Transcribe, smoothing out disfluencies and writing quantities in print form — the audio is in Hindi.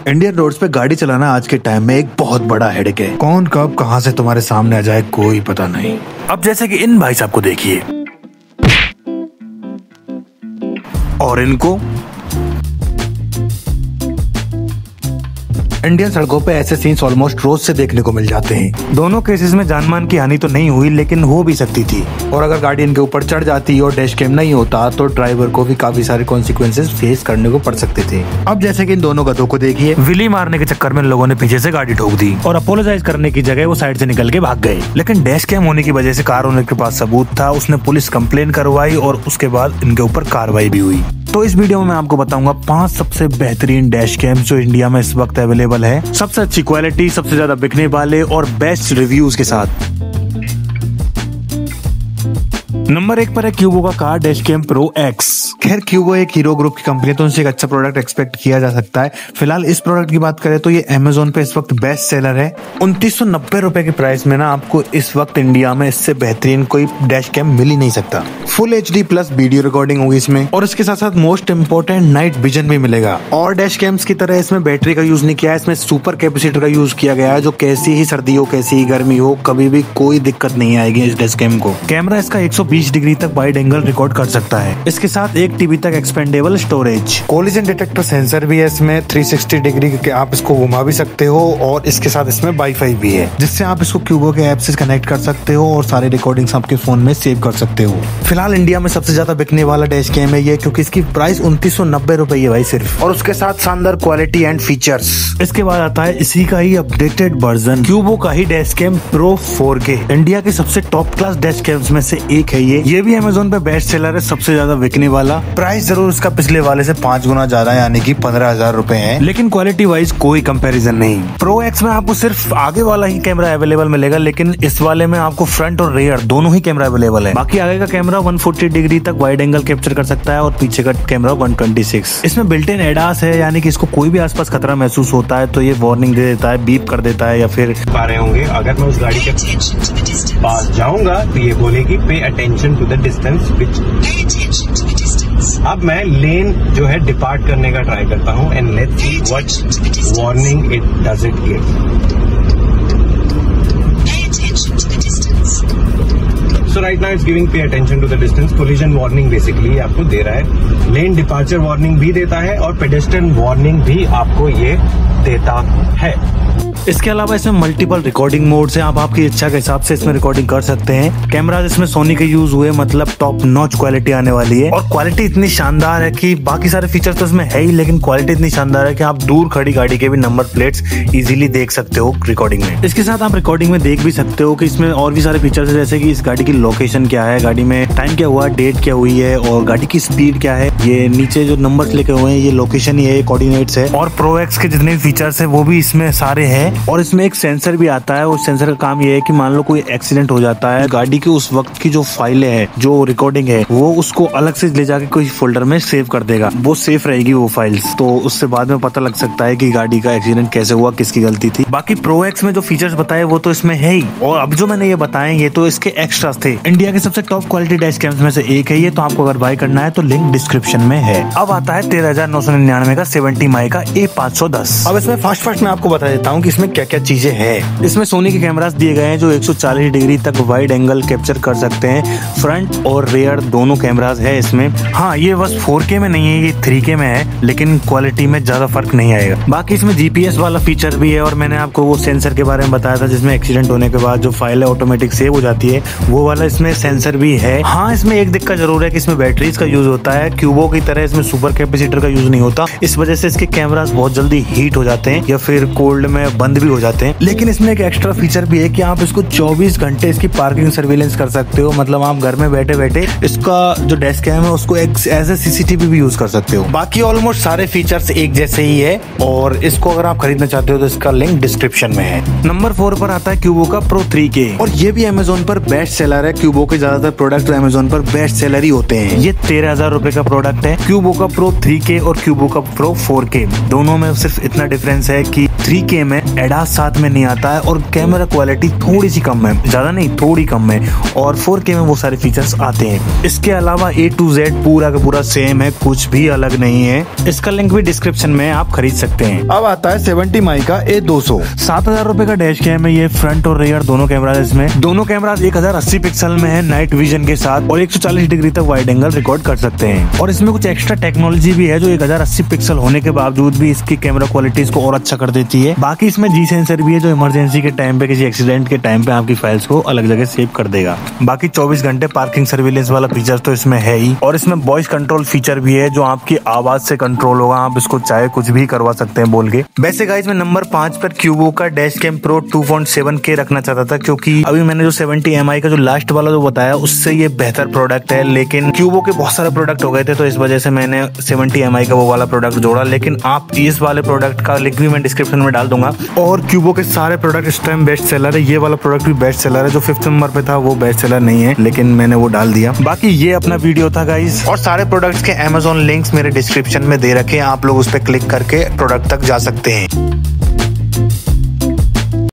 इंडियन रोड्स पे गाड़ी चलाना आज के टाइम में एक बहुत बड़ा हेडेक है। कौन कब कहां से तुम्हारे सामने आ जाए कोई पता नहीं। अब जैसे कि इन भाई साहब को देखिए और इनको। इंडियन सड़कों पे ऐसे सीन्स ऑलमोस्ट रोज से देखने को मिल जाते हैं। दोनों केसेस में जानमान की हानि तो नहीं हुई लेकिन हो भी सकती थी, और अगर गाड़ी इनके ऊपर चढ़ जाती और डैश कैम नहीं होता तो ड्राइवर को भी काफी सारे कॉन्सिक्वेंसेस फेस करने को पड़ सकते थे। अब जैसे कि इन दोनों गधों को देखिए, विली मारने के चक्कर में लोगों ने पीछे से गाड़ी ठोक दी और अपोलोजाइज करने की जगह वो साइड से निकल के भाग गए। लेकिन डैश कैम होने की वजह से कार ओनर के पास सबूत था, उसने पुलिस कंप्लेन करवाई और उसके बाद इनके ऊपर कार्रवाई भी हुई। तो इस वीडियो में मैं आपको बताऊंगा 5 सबसे बेहतरीन डैश कैम जो इंडिया में इस वक्त अवेलेबल है, सबसे अच्छी क्वालिटी, सबसे ज्यादा बिकने वाले और बेस्ट रिव्यूज के साथ। नंबर 1 पर है क्यूबो का car dash cam pro X. खैर क्यूबो एक हीरो ग्रुप की कंपनी है तो उनसे एक अच्छा प्रोडक्ट एक्सपेक्ट किया जा सकता है। फिलहाल इस प्रोडक्ट की बात करें तो ये अमेजोन पे इस वक्त बेस्ट सेलर है। 2990 रुपए के प्राइस में ना आपको इस वक्त इंडिया में इससे बेहतरीन कोई डैश कैम मिल ही नहीं सकता। Full HD plus video recording होगी इसमें, और इसके साथ साथ मोस्ट इंपोर्टेंट नाइट विजन भी मिलेगा। और डैश कैम्स की तरह इसमें बैटरी का यूज नहीं किया है, इसमें सुपर कैपेसिटर का यूज किया गया है, जो कैसी ही सर्दी हो कैसी ही गर्मी हो कभी भी कोई दिक्कत नहीं आएगी इस डैश कैम को। कैमरा इसका 120 डिग्री तक वाइड एंगल रिकॉर्ड कर सकता है। इसके साथ 1 TB तक expendable storage. Collision detector sensor भी है इसमें 360 डिग्री के, आप इसको घुमा भी सकते हो, और इसके साथ इसमें वाईफाई भी है जिससे आप इसको क्यूबो के ऐप से कनेक्ट कर सकते हो और सारे रिकॉर्डिंग्स आपके फोन में सेव कर सकते हो। फिलहाल इंडिया में सबसे ज्यादा बिकने वाला डैश कैम है ये, क्योंकि इसकी प्राइस 2990 रुपए है भाई सिर्फ, और उसके साथ शानदार क्वालिटी एंड फीचर्स। इसके बाद आता है इसी का ही अपडेटेड वर्जन क्यूबो का ही dash cam pro 4K। India के सबसे टॉप क्लास डैश कैम्स में से एक है ये भी अमेजोन पे बेस्ट सेलर है, सबसे ज्यादा बिकने वाला। प्राइस जरूर इसका पिछले वाले से 5 गुना ज्यादा है, यानी कि 15,000 रुपए है, लेकिन क्वालिटी वाइज कोई कंपैरिजन नहीं। प्रो एक्स में आपको सिर्फ आगे वाला ही कैमरा अवेलेबल मिलेगा, लेकिन इस वाले में आपको फ्रंट और रियर दोनों ही कैमरा अवेलेबल है। बाकी आगे का कैमरा 140 डिग्री तक वाइड एंगल कैप्चर कर सकता है और पीछे का कैमरा 126। इसमें बिल्ट इन एडास है, यानी कि इसको कोई भी आसपास खतरा महसूस होता है तो ये वार्निंग दे देता है, बीप कर देता है, या फिर पा रहे होंगे अगर मैं उस गाड़ी के पास जाऊंगा तो ये बोलेगी pay attention to the distance. अब मैं लेन जो है डिपार्ट करने का ट्राई करता हूँ and let's see what warning it does it give. So right now it's giving pay attention to the distance. Collision warning basically आपको दे रहा है, लेन डिपार्चर वार्निंग भी देता है और पेडेस्ट्रियन वार्निंग भी आपको ये देता है। इसके अलावा इसमें मल्टीपल रिकॉर्डिंग मोड्स हैं, आप आपकी इच्छा के हिसाब से इसमें रिकॉर्डिंग कर सकते हैं। कैमरा इसमें सोनी के यूज हुए, मतलब टॉप नॉच क्वालिटी आने वाली है, और क्वालिटी इतनी शानदार है कि बाकी सारे फीचर्स तो इसमें है ही, लेकिन क्वालिटी इतनी शानदार है कि आप दूर खड़ी गाड़ी के भी नंबर प्लेट्स इजीली देख सकते हो रिकॉर्डिंग में। इसके साथ आप रिकॉर्डिंग में देख भी सकते हो कि इसमें और भी सारे फीचर्स है, जैसे कि इस गाड़ी की लोकेशन क्या है, गाड़ी में टाइम क्या हुआ, डेट क्या हुई है, और गाड़ी की स्पीड क्या है। ये नीचे जो नंबर्स लिखे हुए हैं ये लोकेशन ही है, कोऑर्डिनेट्स है, और प्रो एक्स के जितने फीचर्स है वो भी इसमें सारे हैं। और इसमें एक सेंसर भी आता है, उस सेंसर का काम ये है कि मान लो कोई एक्सीडेंट हो जाता है, गाड़ी की उस वक्त की जो फाइलें है, जो रिकॉर्डिंग है, वो उसको अलग से ले जाके कोई फोल्डर में सेव कर देगा, वो सेफ रहेगी वो फाइल्स, तो उससे बाद में पता लग सकता है कि गाड़ी का एक्सीडेंट कैसे हुआ, किसकी गलती थी। बाकी प्रो एक्स में जो फीचर्स बताए वो तो इसमें है ही, और अब जो मैंने ये बताए ये तो इसके एक्स्ट्रास थे। इंडिया के सबसे टॉप क्वालिटी डैश कैम्स में से एक है ये, तो आपको अगर बाय करना है तो लिंक डिस्क्रिप्शन में है। अब आता है 13,999 का 70 माई का A510। अब इसमें फास्ट मैं आपको बता देता हूँ कि इसमें क्या क्या चीजें हैं। इसमें सोनी के कैमरास दिए गए हैं जो 140 डिग्री तक वाइड एंगल कैप्चर कर सकते हैं, फ्रंट और रियर दोनों कैमरास है इसमें। हाँ, ये बस 4K में नहीं है, ये 3K में है, लेकिन क्वालिटी में ज्यादा फर्क नहीं आएगा। बाकी इसमें GPS वाला फीचर भी है, और मैंने आपको वो सेंसर के बारे में बताया था जिसमें एक्सीडेंट होने के बाद जो फाइल है ऑटोमेटिक सेव हो जाती है, वो वाला इसमें सेंसर भी है। हाँ, इसमें एक दिक्कत जरूर है कि इसमें बैटरीज का यूज होता है, क्यूबो की तरह इसमें सुपर कैपेसिटर का यूज नहीं होता, इस वजह से इसके कैमरास बहुत जल्दी हीट हो जाते हैं या फिर कोल्ड में बंद भी हो जाते हैं। लेकिन इसमें एक एक्स्ट्रा फीचर भी है कि आप इसको 24 घंटे इसकी पार्किंग सर्विलेंस कर सकते हो, मतलब आप घर में बैठे बैठे इसका जो डैश कैम है उसको एज ए CCTV भी यूज कर सकते हो। बाकी ऑलमोस्ट सारे फीचर्स एक जैसे ही है, और इसको अगर आप खरीदना चाहते हो तो इसका लिंक डिस्क्रिप्शन में है। नंबर 4 पर आता है क्यूबो का प्रो 3K, और ये भी अमेजोन पर बेस्ट सेलर है। क्यूबो के ज्यादातर प्रोडक्ट अमेजोन पर बेस्ट सेलर ही होते हैं। ये 13,000 रुपए का प्रोडक्ट है। क्यूबो का प्रो 3K और क्यूबो का प्रो 4K दोनों में सिर्फ इतना डिफरेंस है कि 3K में, एडास साथ में नहीं आता है और कैमरा क्वालिटी थोड़ी सी कम है, ज्यादा नहीं थोड़ी कम है, और 4K में वो सारे फीचर्स आते हैं। इसके अलावा A to Z पूरा का पूरा सेम है, कुछ भी अलग नहीं है। इसका लिंक भी डिस्क्रिप्शन में आप खरीद सकते हैं। अब आता है 70 माई का A200। 7,000 रुपए का डैश कैम है ये, फ्रंट और रियर दोनों कैमरा इसमें। दोनों कैमरा 1080 पिक्सल में है नाइट विजन के साथ, और 140 डिग्री तक वाइड एंगल रिकॉर्ड कर सकते हैं। और इसमें कुछ एक्स्ट्रा टेक्नोलॉजी भी है जो 1080 पिक्सल होने के बावजूद भी इसकी कैमरा क्वालिटी इसको और अच्छा कर देती है। बाकी इसमें G सेंसर भी है जो इमरजेंसी के टाइम पे, किसी एक्सीडेंट के टाइम पे आपकी फाइल्स को अलग जगह सेव कर देगा। बाकी 24 घंटे पार्किंग सर्विलेंस वाला फीचर तो इसमें है ही, और इसमें वॉइस कंट्रोल फीचर भी है जो आपकी आवाज से कंट्रोल होगा। आप इसको चाहे कुछ भी करवा सकते हैं बोल के। वैसे गाइस मैं नंबर 5 पर क्यूबो का डैश कैम प्रो 2.7K रखना चाहता था, क्योंकि अभी मैंने जो 70 MI का जो लास्ट वाला जो बताया उससे ये बेहतर प्रोडक्ट है, लेकिन क्यूबो के बहुत सारे प्रोडक्ट हो गए थे तो इस वजह से मैंने 70 MI का वो वाला प्रोडक्ट जोड़ा। लेकिन आप इस वाले प्रोडक्ट का लिंक भी मैं डिस्क्रिप्शन में डाल दूंगा। और क्यूबो के सारे प्रोडक्ट इस टाइम बेस्ट सेलर है, ये वाला प्रोडक्ट भी बेस्ट सेलर है। जो 5th नंबर पे था वो बेस्ट सेलर नहीं है, लेकिन मैंने वो डाल दिया। बाकी ये अपना वीडियो था गाइस, और सारे प्रोडक्ट्स के Amazon लिंक्स मेरे डिस्क्रिप्शन में दे रखे हैं, आप लोग उस पर क्लिक करके प्रोडक्ट तक जा सकते हैं।